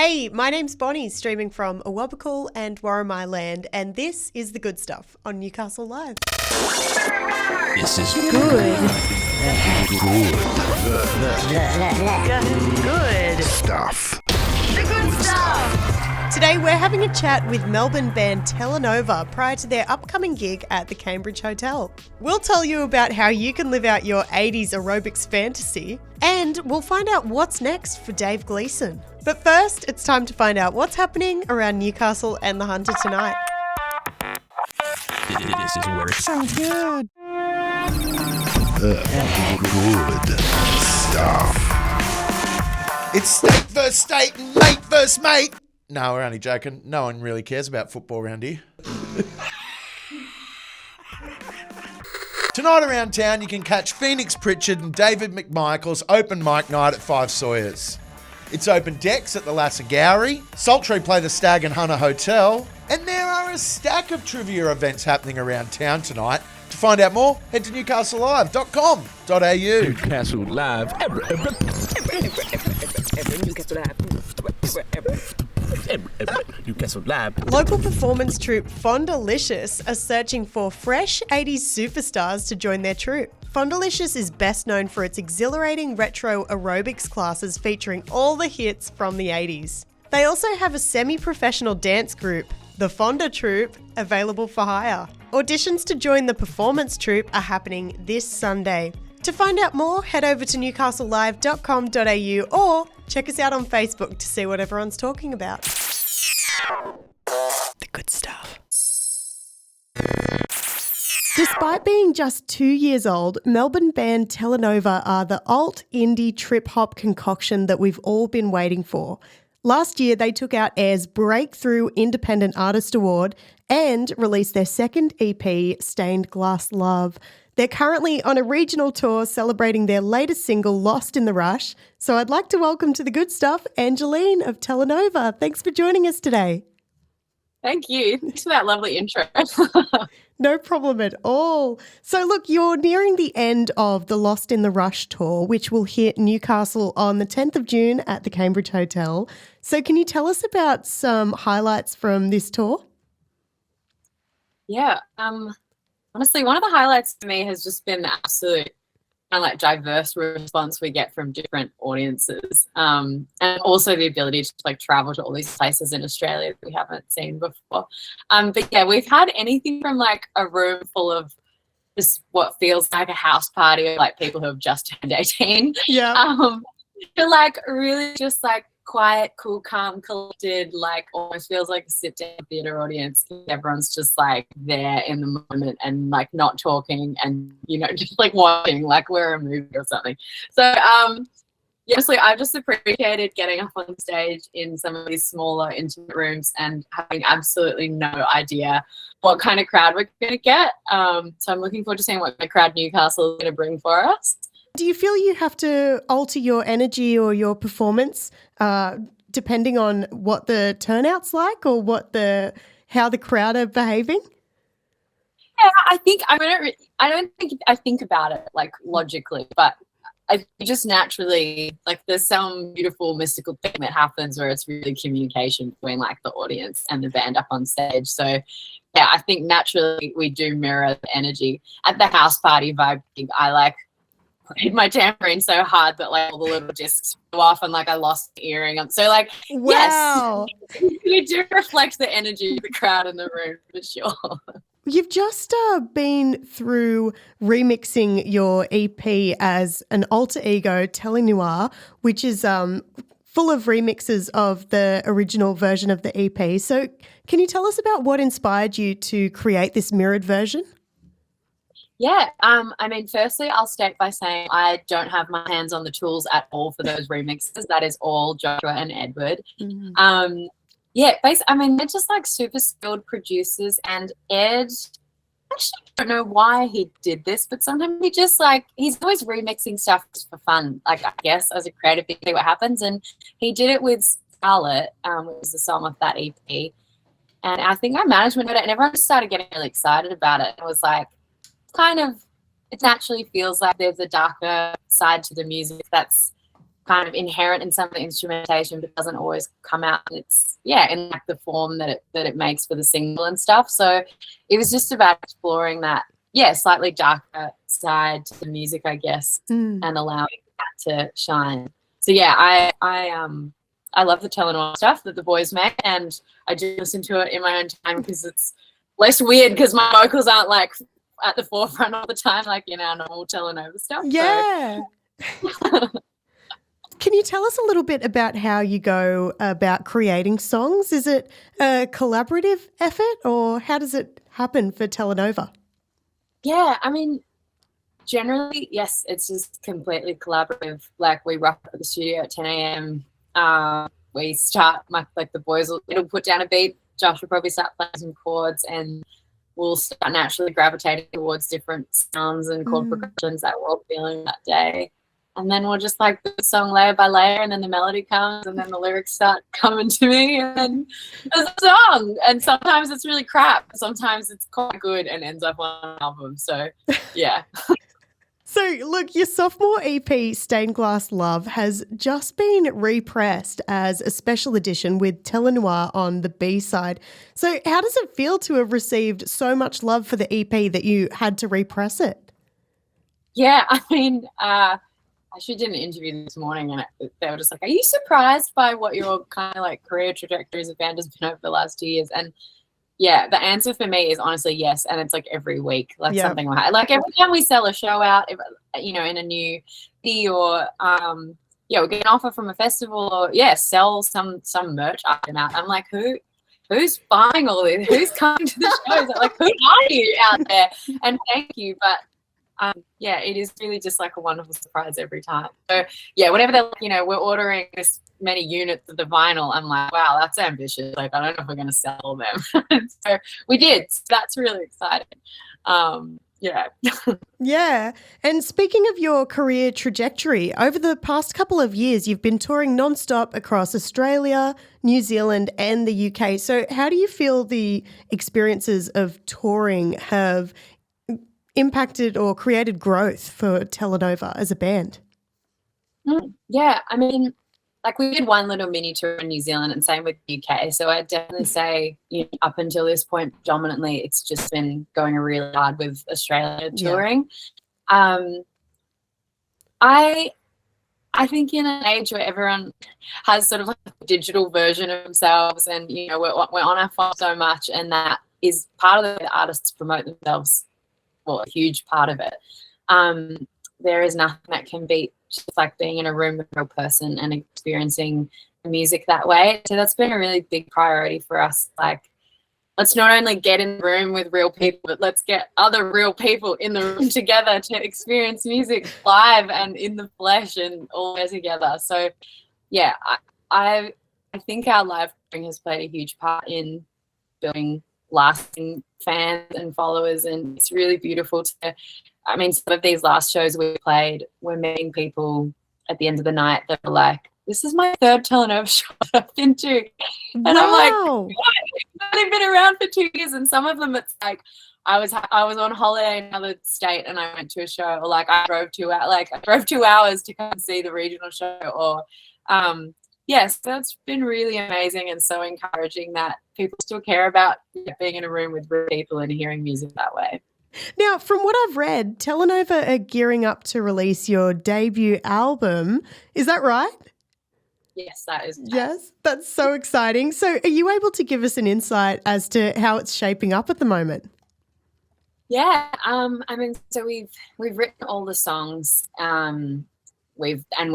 Hey, my name's Bonnie, streaming from Awabakal and Warramai land, and this is The Good Stuff on Newcastle Live. This is Good stuff. The good stuff. Today we're having a chat with Melbourne band Telenova prior to their upcoming gig at the Cambridge Hotel. We'll tell you about how you can live out your 80s aerobics fantasy, and we'll find out what's next for Dave Gleeson. But first, it's time to find out what's happening around Newcastle and the Hunter tonight. This is where it Sounds good. good stuff. It's state versus state and mate versus mate. No, we're only joking. No one really cares about football around here. Tonight around town, you can catch Phoenix Pritchard and David McMichael's open mic night at Five Sawyers. It's open decks at the Lasagowrie. Sultry play the Stag and Hunter Hotel. And there are a stack of trivia events happening around town tonight. To find out more, head to newcastlelive.com.au. Newcastle Live. Newcastle Live. Local performance troupe Fondalicious are searching for fresh 80s superstars to join their troupe. Fondalicious is best known for its exhilarating retro aerobics classes featuring all the hits from the 80s. They also have a semi-professional dance group, the Fonda Troupe, available for hire. Auditions to join the performance troupe are happening this Sunday. To find out more, head over to newcastlelive.com.au or check us out on Facebook to see what everyone's talking about. The good stuff. Despite being just 2 years old, Melbourne band Telenova are the alt-indie trip-hop concoction that we've all been waiting for. Last year, they took out AIR's Breakthrough Independent Artist Award and released their second EP, Stained Glass Love. They're currently on a regional tour celebrating their latest single, Lost in the Rush. So I'd like to welcome to The Good Stuff, Angeline of Telenova. Thanks for joining us today. Thank you. Thanks for that lovely intro. No problem at all. So look, you're nearing the end of the Lost in the Rush tour, which will hit Newcastle on the 10th of June at the Cambridge Hotel. So can you tell us about some highlights from this tour? Yeah. Honestly, one of the highlights for me has just been the absolute kind of like diverse response we get from different audiences, and also the ability to like travel to all these places in Australia that we haven't seen before. But yeah, we've had anything from like a room full of just what feels like a house party of like people who have just turned 18. Yeah. To like really just like quiet, cool, calm, collected, like almost feels like a sit-down theatre audience. Everyone's just like there in the moment and like not talking and, you know, just like watching like we're a movie or something. So, honestly, I've just appreciated getting up on stage in some of these smaller, intimate rooms and having absolutely no idea what kind of crowd we're going to get. So I'm looking forward to seeing what the crowd Newcastle is going to bring for us. Do you feel you have to alter your energy or your performance depending on what the turnout's like or how the crowd are behaving? Yeah, I don't think I think about it like logically, but I just naturally like there's some beautiful mystical thing that happens where it's really communication between like the audience and the band up on stage. So yeah, I think naturally we do mirror the energy. At the house party vibe, I like hit my tambourine so hard that like all the little discs flew off and like I lost an earring. So like, Wow. Yes, you do reflect the energy of the crowd in the room for sure. You've just been through remixing your EP as an alter ego, Telenova, which is full of remixes of the original version of the EP. So can you tell us about what inspired you to create this mirrored version? Yeah, I mean, firstly, I'll start by saying I don't have my hands on the tools at all for those remixes. That is all Joshua and Edward. Mm-hmm. Yeah, I mean, they're just like super skilled producers, and Ed, actually don't know why he did this, but sometimes he's always remixing stuff just for fun, like I guess as a creative thing, see what happens. And he did it with Scarlet, which was the song of that EP. And I think our management heard it, and everyone just started getting really excited about it. It was like, it naturally feels like there's a darker side to the music that's kind of inherent in some of the instrumentation, but doesn't always come out. And it's in like the form that it makes for the single and stuff. So it was just about exploring that, slightly darker side to the music, I guess, and allowing that to shine. So I love the Telenova stuff that the boys make, and I do listen to it in my own time because it's less weird because my vocals aren't like at the forefront all the time, like in our normal Telenova stuff. Yeah. So. Can you tell us a little bit about how you go about creating songs? Is it a collaborative effort, or how does it happen for Telenova? Yeah, I mean, generally, yes, it's just completely collaborative. Like, we rock up at the studio at 10 a.m. We start, the boys it'll put down a beat. Josh will probably start playing some chords, and we'll start naturally gravitating towards different sounds and chord progressions that we're all feeling that day. And then we'll just like do the song layer by layer, and then the melody comes, and then the lyrics start coming to me, and then there's a song. And sometimes it's really crap. Sometimes it's quite good and ends up on an album. So, yeah. So, look, your sophomore EP, Stained Glass Love, has just been repressed as a special edition with Telenova on the B-side. So how does it feel to have received so much love for the EP that you had to repress it? Yeah, I mean, I actually did an interview this morning, and they were just like, are you surprised by what your kind of like career trajectory as a band has been over the last 2 years? And yeah, the answer for me is honestly yes, and it's like every week, like something like every time we sell a show out, in a new city, or we get an offer from a festival, or sell some merch item out. I'm like, who's buying all this? Who's coming to the shows? Like, who are you out there? And thank you, but it is really just like a wonderful surprise every time. So whenever they're like, we're ordering this many units of the vinyl, I'm like, wow, that's ambitious. Like, I don't know if we're going to sell them. So we did. So that's really exciting. Yeah. And speaking of your career trajectory, over the past couple of years, you've been touring nonstop across Australia, New Zealand, and the UK. So how do you feel the experiences of touring have impacted or created growth for Telenova as a band? Yeah, I mean, like, we did one little mini tour in New Zealand, and same with the UK. So I'd definitely say, up until this point, predominantly, it's just been going really hard with Australia touring. I think in an age where everyone has sort of like a digital version of themselves, and we're on our phone so much, and that is part of the way the artists promote themselves. Well, a huge part of it. There is nothing that can beat just like being in a room with a real person and experiencing music that way. So that's been a really big priority for us. Like, let's not only get in the room with real people, but let's get other real people in the room together to experience music live and in the flesh and all there together. So yeah, I think our live touring has played a huge part in building lasting fans and followers, and it's really beautiful some of these last shows we played, we're meeting people at the end of the night that are like, this is my third Telenova show I've been to, and I'm like, what? I've only been around for 2 years, and some of them it's like I was on holiday in another state and I went to a show, or like I drove 2 hours to come and see the regional show, or yes, that's been really amazing and so encouraging that people still care about being in a room with real people and hearing music that way. Now, from what I've read, Telenova are gearing up to release your debut album. Is that right? Yes, that is. Yes, that's so exciting. So are you able to give us an insight as to how it's shaping up at the moment? Yeah, so we've written all the songs. We've kind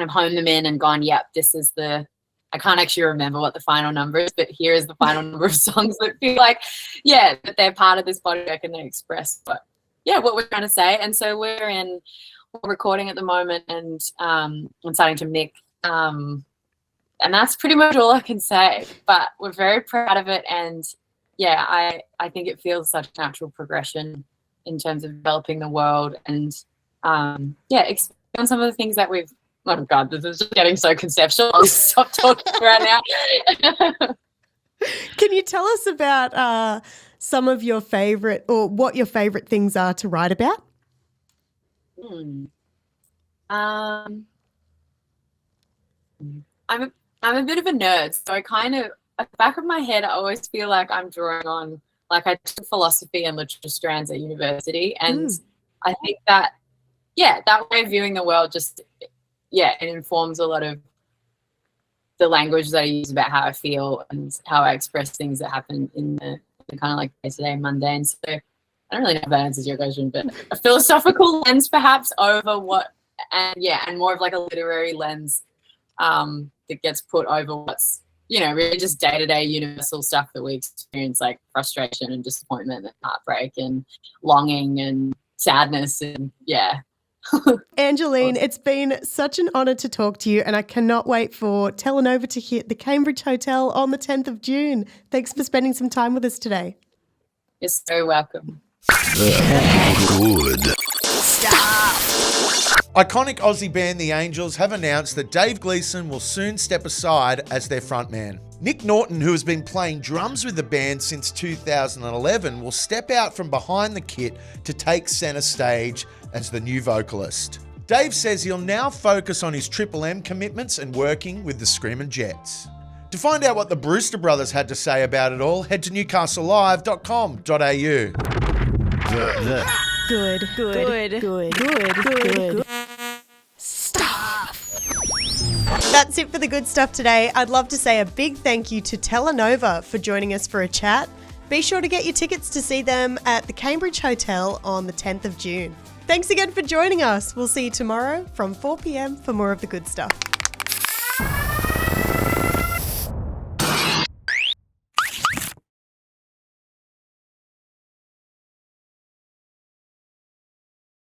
of honed them in and gone, yep, this is I can't actually remember what the final number is, but here is the final number of songs that feel like, that they're part of this body work and they express what we're trying to say. And so we're recording at the moment, and I'm starting to mix. And that's pretty much all I can say, but we're very proud of it. And I think it feels such a natural progression in terms of developing the world, and expand some of the things that we've. Oh God, this is just getting so conceptual. I'll stop talking right now. Can you tell us about some of your favorite, or what your favorite things are to write about? I'm a bit of a nerd, so I kind of at the back of my head I always feel like I'm drawing on, like, I took philosophy and literature strands at university, and I think that that way of viewing the world just it informs a lot of the language that I use about how I feel and how I express things that happen in the kind of like day-to-day mundane. So I don't really know if that answers your question, but a philosophical lens perhaps over and more of like a literary lens that gets put over what's, really just day-to-day universal stuff that we experience, like frustration and disappointment and heartbreak and longing and sadness and Angeline, it's been such an honour to talk to you, and I cannot wait for Telenova to hit the Cambridge Hotel on the 10th of June. Thanks for spending some time with us today. You're so welcome. Good. Iconic Aussie band The Angels have announced that Dave Gleeson will soon step aside as their frontman. Nick Norton, who has been playing drums with the band since 2011, will step out from behind the kit to take centre stage as the new vocalist. Dave says he'll now focus on his Triple M commitments and working with the Screamin' Jets. To find out what the Brewster brothers had to say about it all, head to newcastlelive.com.au. Good stuff. That's it for the good stuff today. I'd love to say a big thank you to Telenova for joining us for a chat. Be sure to get your tickets to see them at the Cambridge Hotel on the 10th of June. Thanks again for joining us. We'll see you tomorrow from 4 p.m. for more of the good stuff.